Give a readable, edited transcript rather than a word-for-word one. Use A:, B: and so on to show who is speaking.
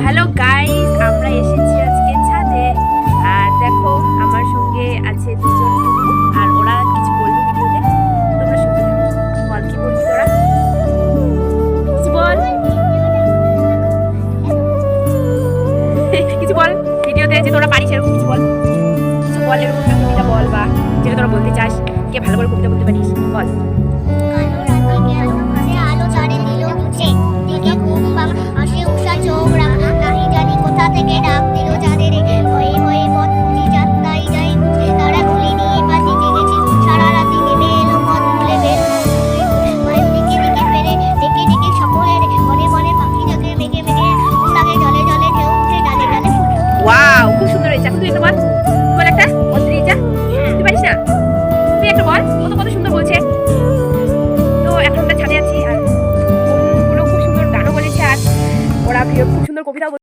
A: Hello guys, আমরা এসেছি আজকে ছাদে। আর দেখো আমার সঙ্গে আছে দুজন বন্ধু, আর ওরা কিছু বলবে ভিডিওতে, তোমরা শুনতে থাকো। বল, কি বলবি তোরা? কিছু বল, কিছু বল ভিডিওতে, যে তোরা পারিস এরকম কিছু বল। কিছু বল, এরকম একটা কবিতা বল, বা যেটা তোরা বলতে চাস, কে ভালো করে কবিতা বলতে পারিস বল। ওয়াও, খুব সুন্দর হয়েছে। এখন তুই একটা বল, বল একটা অদ্রিজা, তুই পারিস না? তুই একটা বল, কত কত সুন্দর বলছে। তো এখন আমরা ছাদে আছি, আর খুব সুন্দর গানও বলেছে, আর ওরা খুব সুন্দর কবিতাও